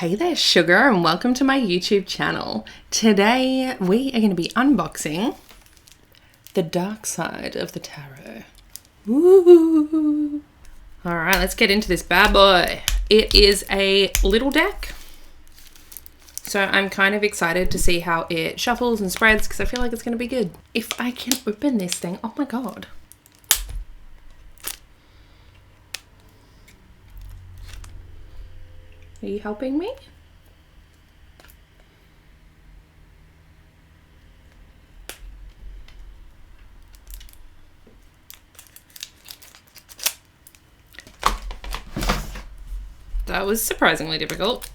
Hey there, sugar, and welcome to my YouTube channel. Today we are going to be unboxing the dark side of the tarot. Woo! All right, let's get into this bad boy. It is a little deck, so I'm kind of excited to see how it shuffles and spreads because I feel like it's going to be good. If I can open this thing, oh my god. Are you helping me? That was surprisingly difficult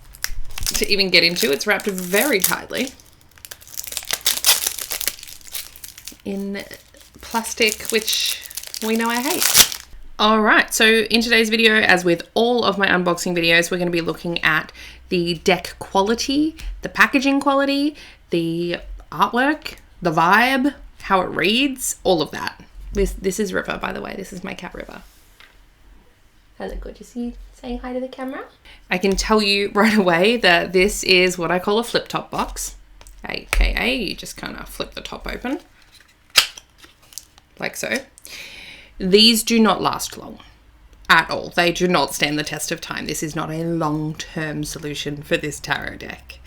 to even get into. It's wrapped very tightly in plastic, which we know I hate. All right, so in today's video, as with all of my unboxing videos, we're going to be looking at the deck quality, the packaging quality, the artwork, the vibe, how it reads, all of that. This is River, by the way. This is my cat, River. Hello, gorgeous. You saying hi to the camera? I can tell you right away that this is what I call a flip top box, aka you just kind of flip the top open, like so. These do not last long at all. They do not stand the test of time. This is not a long-term solution for this tarot deck,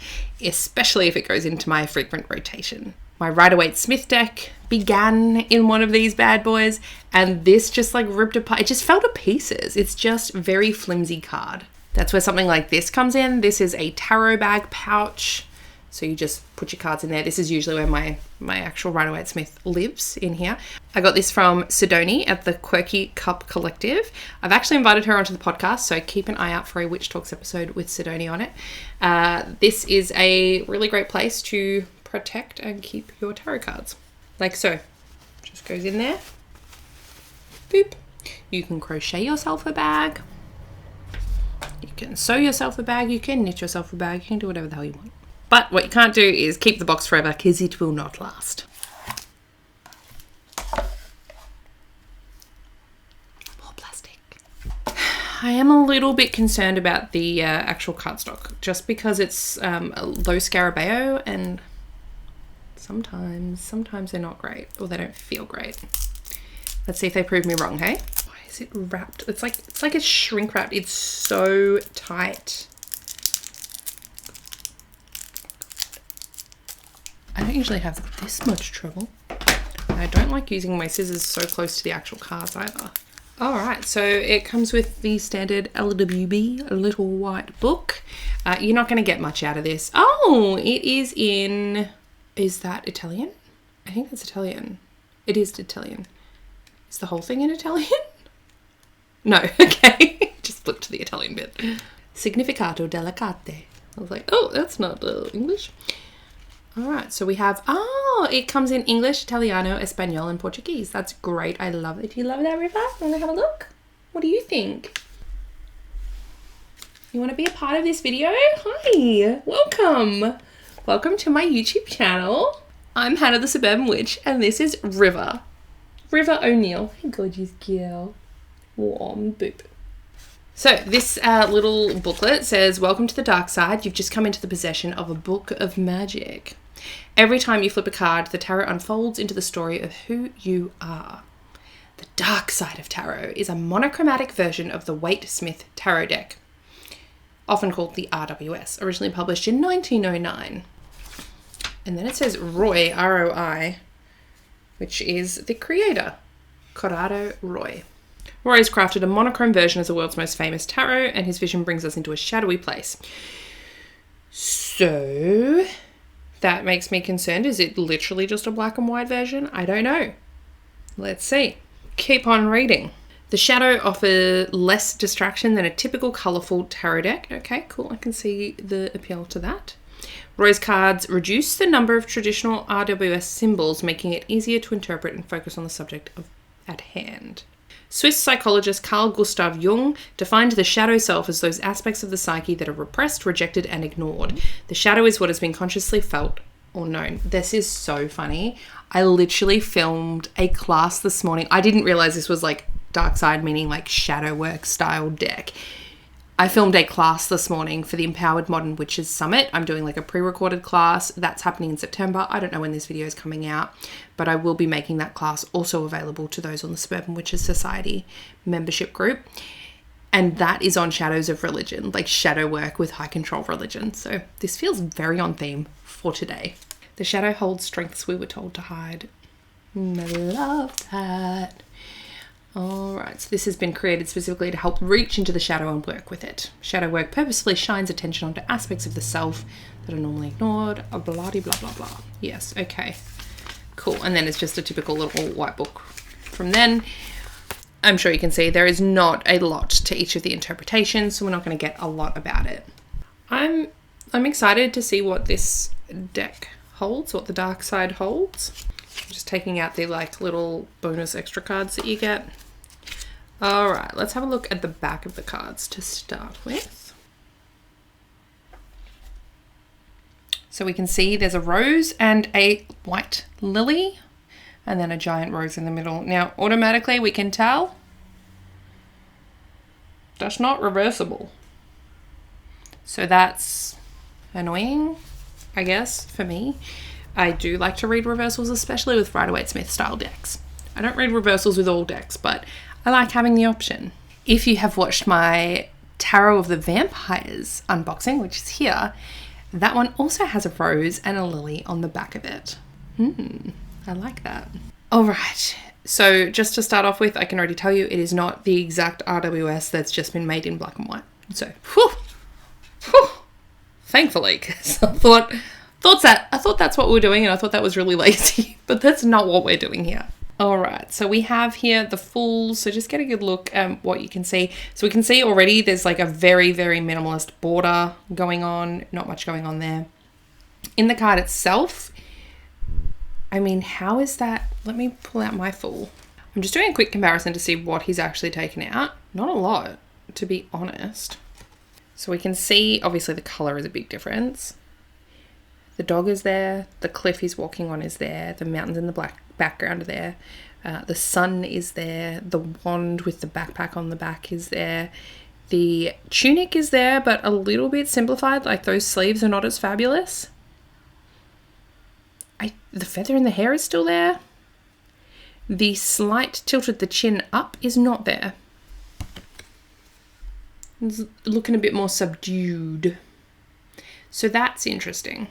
especially if it goes into my frequent rotation. My Rider-Waite-Smith deck began in one of these bad boys, and this just like ripped apart. It just fell to pieces. It's just very flimsy card. That's where something like this comes in. This is a tarot bag pouch. So you just put your cards in there. This is usually where my actual Rider-Waite-Smith lives, in here. I got this from Sidoni at the Quirky Cup Collective. I've actually invited her onto the podcast, so keep an eye out for a Witch Talks episode with Sidoni on it. This is a really great place to protect and keep your tarot cards. Like so. Just goes in there. Boop. You can crochet yourself a bag. You can sew yourself a bag. You can knit yourself a bag. You can do whatever the hell you want. But what you can't do is keep the box forever because it will not last. More plastic. I am a little bit concerned about the actual cardstock just because it's low scarabeo and sometimes they're not great or they don't feel great. Let's see if they prove me wrong, hey? Why is it wrapped? It's like it's shrink wrapped. It's so tight. I don't usually have this much trouble. I don't like using my scissors so close to the actual cards either. All right, so it comes with the standard LWB, a little white book. You're not going to get much out of this. Oh, it is in... Is that Italian? I think that's Italian. It is Italian. Is the whole thing in Italian? No, okay. Just flip to the Italian bit. Significato delicate. I was like, oh, that's not English. All right, so we have, it comes in English, Italiano, Espanol, and Portuguese. That's great. I love it. Do you love that, River? Want to have a look? What do you think? You want to be a part of this video? Hi, welcome. Welcome to my YouTube channel. I'm Hana the Suburban Witch, and this is River. River O'Neill. Hey, gorgeous girl. Warm boop. So this little booklet says, welcome to the dark side. You've just come into the possession of a book of magic. Every time you flip a card, the tarot unfolds into the story of who you are. The dark side of tarot is a monochromatic version of the Waite-Smith tarot deck, often called the RWS, originally published in 1909. And then it says Roi, R-O-I, which is the creator, Corrado Roi. Roi has crafted a monochrome version as the world's most famous tarot, and his vision brings us into a shadowy place. So that makes me concerned. Is it literally just a black and white version? I don't know. Let's see. Keep on reading. The shadow offers less distraction than a typical colourful tarot deck. Okay, cool. I can see the appeal to that. Roi's cards reduce the number of traditional RWS symbols, making it easier to interpret and focus on the subject at hand. Swiss psychologist Carl Gustav Jung defined the shadow self as those aspects of the psyche that are repressed, rejected, and ignored. The shadow is what has been consciously felt or known. This is so funny. I literally filmed a class this morning. I didn't realize this was like dark side, meaning like shadow work style deck. I filmed a class this morning for the Empowered Modern Witches Summit. I'm doing like a pre-recorded class that's happening in September. I don't know when this video is coming out, but I will be making that class also available to those on the Suburban Witches Society membership group. And that is on shadows of religion, like shadow work with high control religion. So this feels very on theme for today. The shadow holds strengths we were told to hide. I love that. All right, so this has been created specifically to help reach into the shadow and work with it. Shadow work purposefully shines attention onto aspects of the self that are normally ignored. Blah, blah, blah, blah. Yes, okay. Cool. And then it's just a typical little white book from then. I'm sure you can see there is not a lot to each of the interpretations, so we're not going to get a lot about it. I'm excited to see what this deck holds, what the dark side holds. I'm just taking out the like little bonus extra cards that you get. All right, let's have a look at the back of the cards to start with. So we can see there's a rose and a white lily, and then a giant rose in the middle. Now, automatically we can tell that's not reversible. So that's annoying, I guess, for me. I do like to read reversals, especially with Rider-Waite-Smith style decks. I don't read reversals with all decks, but I like having the option. If you have watched my Tarot of the Vampires unboxing, which is here, that one also has a rose and a lily on the back of it. I like that. All right. So just to start off with, I can already tell you it is not the exact RWS that's just been made in black and white. So, thankfully, because I thought that's what we're doing, and I thought that was really lazy, but that's not what we're doing here. All right, so we have here the Fool. So just get a good look at what you can see. So we can see already there's like a very, very minimalist border going on, not much going on there. In the card itself, I mean, how is that? Let me pull out my Fool. I'm just doing a quick comparison to see what he's actually taken out. Not a lot, to be honest. So we can see, obviously the color is a big difference. The dog is there, the cliff he's walking on is there, the mountains in the black background are there, the sun is there, the wand with the backpack on the back is there, the tunic is there, but a little bit simplified, like those sleeves are not as fabulous. The feather in the hair is still there. The slight tilt at the chin up is not there. It's looking a bit more subdued. So that's interesting.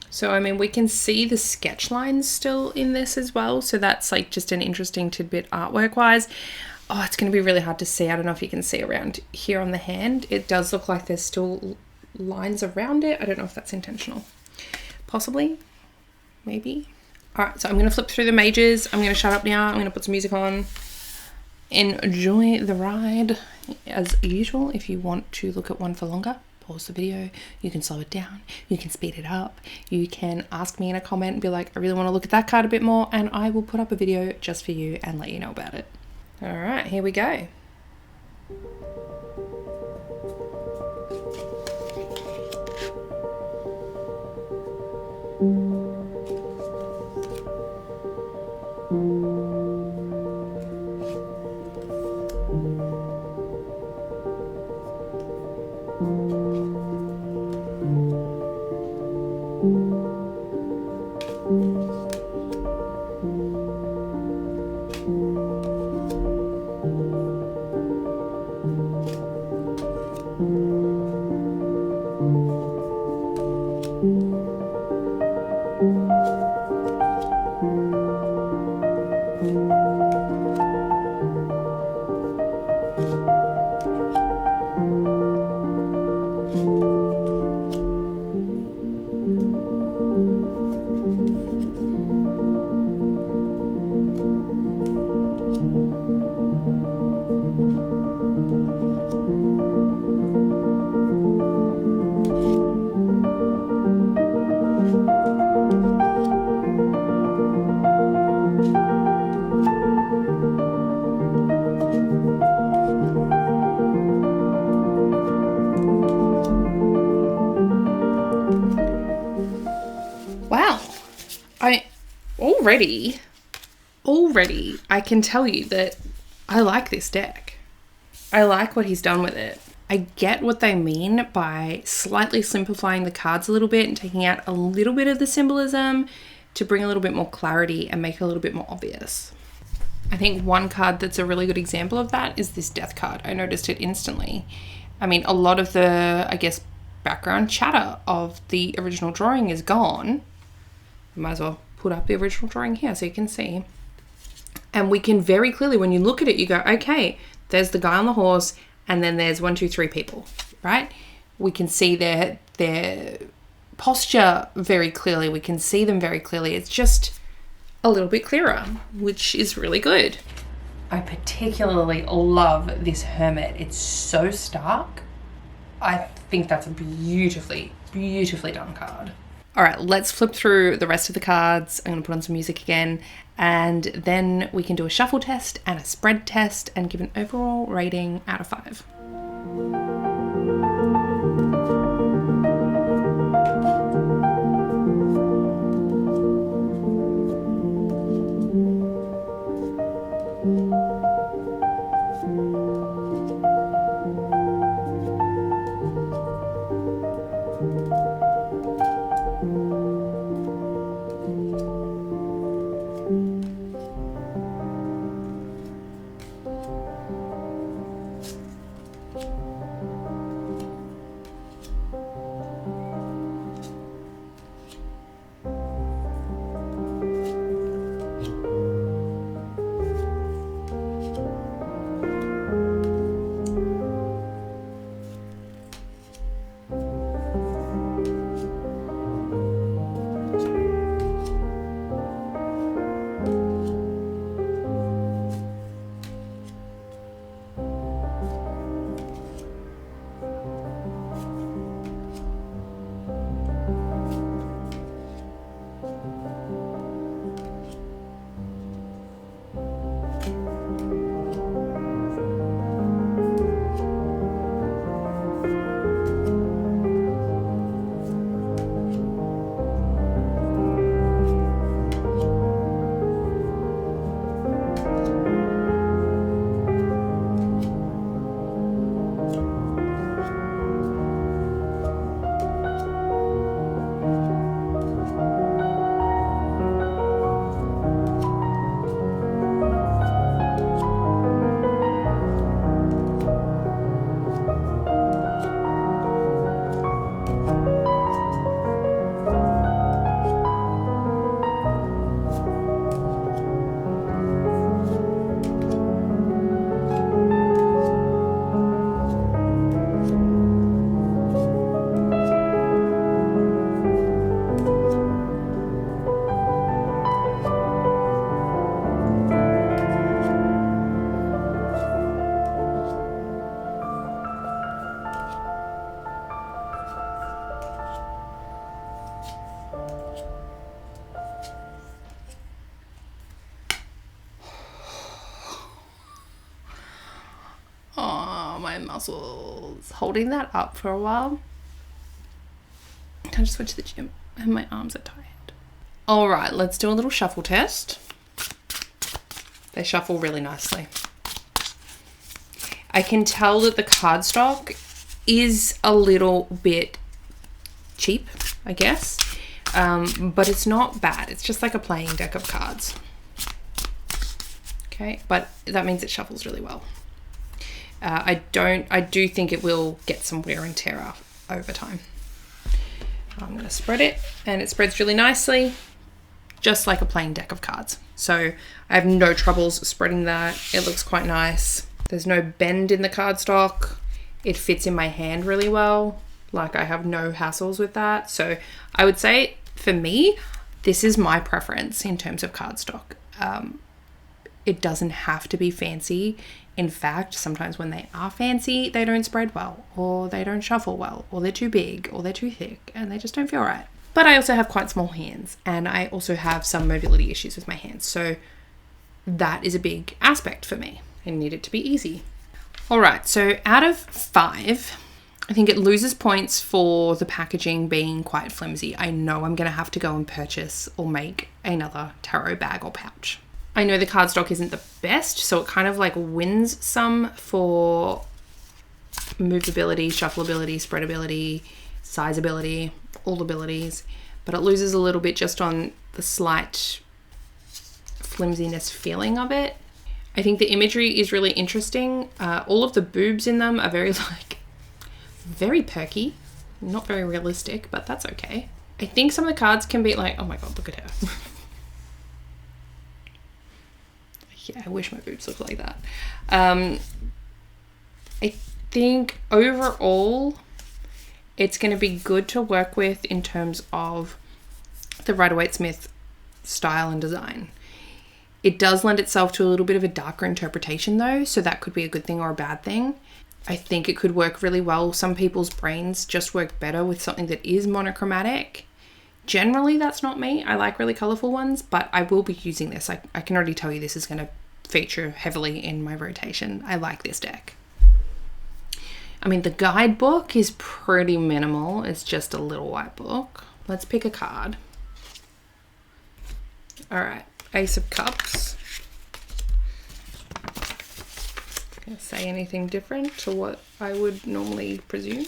So, I mean, we can see the sketch lines still in this as well. So that's like just an interesting tidbit artwork wise. Oh, it's going to be really hard to see. I don't know if you can see around here on the hand. It does look like there's still lines around it. I don't know if that's intentional. Possibly. Maybe. All right, so I'm going to flip through the majors. I'm going to shut up now. I'm going to put some music on. Enjoy the ride. As usual, if you want to look at one for longer, pause the video. You can slow it down. You can speed it up. You can ask me in a comment and be like, I really want to look at that card a bit more, and I will put up a video just for you and let you know about it. All right, here we go. Wow. Already, I can tell you that I like this deck. I like what he's done with it. I get what they mean by slightly simplifying the cards a little bit and taking out a little bit of the symbolism to bring a little bit more clarity and make it a little bit more obvious. I think one card that's a really good example of that is this death card. I noticed it instantly. I mean, a lot of the, I guess, background chatter of the original drawing is gone. I might as well put up the original drawing here so you can see. And we can very clearly, when you look at it, you go, okay, there's the guy on the horse, and then there's 1, 2, 3 people, right? We can see their posture very clearly. We can see them very clearly. It's just a little bit clearer, which is really good. I particularly love this hermit. It's so stark. I think that's a beautifully, beautifully done card. All right, let's flip through the rest of the cards. I'm going to put on some music again, and then we can do a shuffle test and a spread test and give an overall rating out of 5. My muscles. Holding that up for a while. I just went to the gym and my arms are tired. All right, let's do a little shuffle test. They shuffle really nicely. I can tell that the cardstock is a little bit cheap, I guess, but it's not bad. It's just like a playing deck of cards. Okay, but that means it shuffles really well. I do think it will get some wear and tear over time. I'm going to spread it, and it spreads really nicely, just like a plain deck of cards. So I have no troubles spreading that. It looks quite nice. There's no bend in the cardstock. It fits in my hand really well. Like, I have no hassles with that. So I would say, for me, this is my preference in terms of cardstock. It doesn't have to be fancy. In fact, sometimes when they are fancy, they don't spread well, or they don't shuffle well, or they're too big, or they're too thick, and they just don't feel right. But I also have quite small hands, and I also have some mobility issues with my hands. So that is a big aspect for me. I need it to be easy. All right, so out of 5, I think it loses points for the packaging being quite flimsy. I know I'm going to have to go and purchase or make another tarot bag or pouch. I know the cardstock isn't the best, so it kind of like wins some for movability, shuffleability, spreadability, sizeability, all abilities, but it loses a little bit just on the slight flimsiness feeling of it. I think the imagery is really interesting. All of the boobs in them are very perky, not very realistic, but that's okay. I think some of the cards can be like, oh my god, look at her. Yeah, I wish my boobs looked like that. I think overall it's going to be good to work with in terms of the Rider-Waite-Smith style and design. It does lend itself to a little bit of a darker interpretation though, so that could be a good thing or a bad thing. I think it could work really well. Some people's brains just work better with something that is monochromatic. Generally, that's not me. I like really colourful ones, but I will be using this. I can already tell you this is going to feature heavily in my rotation. I like this deck. I mean, the guidebook is pretty minimal. It's just a little white book. Let's pick a card. All right, Ace of Cups. Gonna say anything different to what I would normally presume.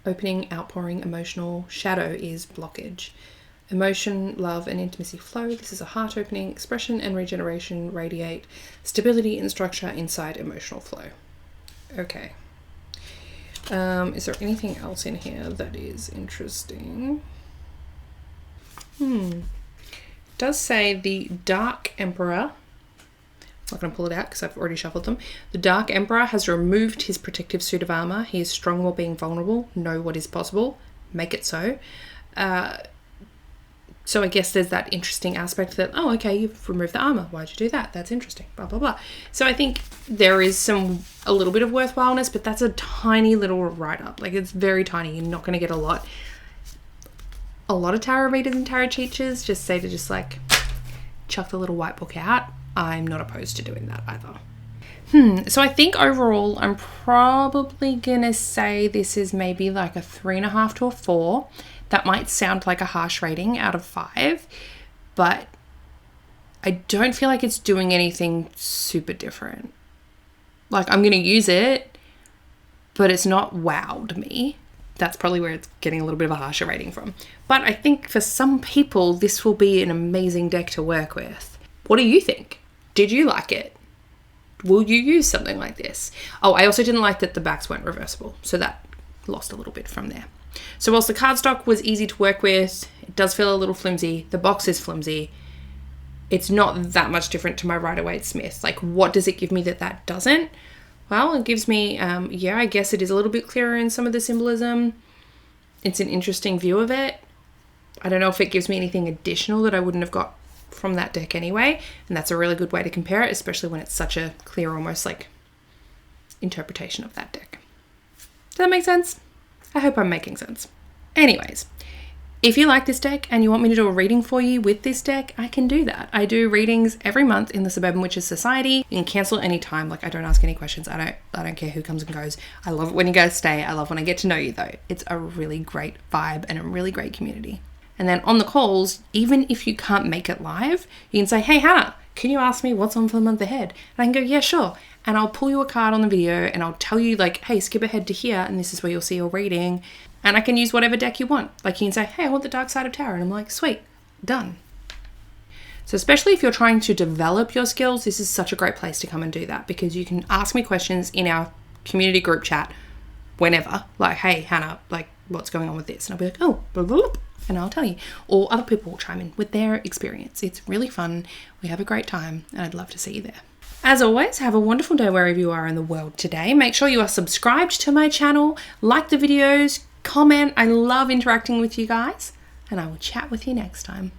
Opening, outpouring, emotional. Shadow is blockage. Emotion, love, and intimacy flow. This is a heart opening. Expression and regeneration radiate. Stability and structure inside emotional flow. Okay. Is there anything else in here that is interesting? It does say the Dark Emperor. I'm not going to pull it out because I've already shuffled them. The Dark Emperor has removed his protective suit of armor. He is strong while being vulnerable. Know what is possible. Make it so. So I guess there's that interesting aspect that, oh, okay, you've removed the armor. Why'd you do that? That's interesting. Blah, blah, blah. So I think there is a little bit of worthwhileness, but that's a tiny little write-up. Like, it's very tiny. You're not going to get a lot. A lot of tarot readers and tarot teachers just say to just like chuck the little white book out. I'm not opposed to doing that either. So I think overall I'm probably gonna say this is maybe like a 3.5 to a 4. That might sound like a harsh rating out of 5, but I don't feel like it's doing anything super different. Like, I'm gonna use it, but it's not wowed me. That's probably where it's getting a little bit of a harsher rating from. But I think for some people, this will be an amazing deck to work with. What do you think? Did you like it? Will you use something like this? Oh, I also didn't like that the backs weren't reversible, so that lost a little bit from there. So whilst the cardstock was easy to work with, it does feel a little flimsy. The box is flimsy. It's not that much different to my Rider-Waite-Smith. Like, what does it give me that doesn't? Well, it gives me, yeah, I guess it is a little bit clearer in some of the symbolism. It's an interesting view of it. I don't know if it gives me anything additional that I wouldn't have got from that deck anyway, and that's a really good way to compare it, especially when it's such a clear, almost like interpretation of that deck. Does that make sense? I hope I'm making sense. Anyways, if you like this deck and you want me to do a reading for you with this deck, I can do that. I do readings every month in the Suburban Witches Society. You can cancel anytime. Like, I don't ask any questions. I don't care who comes and goes. I love it when you guys stay. I love when I get to know you though. It's a really great vibe and a really great community. And then on the calls, even if you can't make it live, you can say, hey, Hannah, can you ask me what's on for the month ahead? And I can go, yeah, sure. And I'll pull you a card on the video and I'll tell you like, hey, skip ahead to here and this is where you'll see your reading. And I can use whatever deck you want. Like, you can say, hey, I want the Dark Side of Tarot. And I'm like, sweet, done. So especially if you're trying to develop your skills, this is such a great place to come and do that, because you can ask me questions in our community group chat whenever. Like, hey, Hannah, like, what's going on with this? And I'll be like, oh, blah, blah, blah. And I'll tell you. Or other people will chime in with their experience. It's really fun. We have a great time and I'd love to see you there. As always, have a wonderful day wherever you are in the world today. Make sure you are subscribed to my channel, like the videos, comment. I love interacting with you guys, and I will chat with you next time.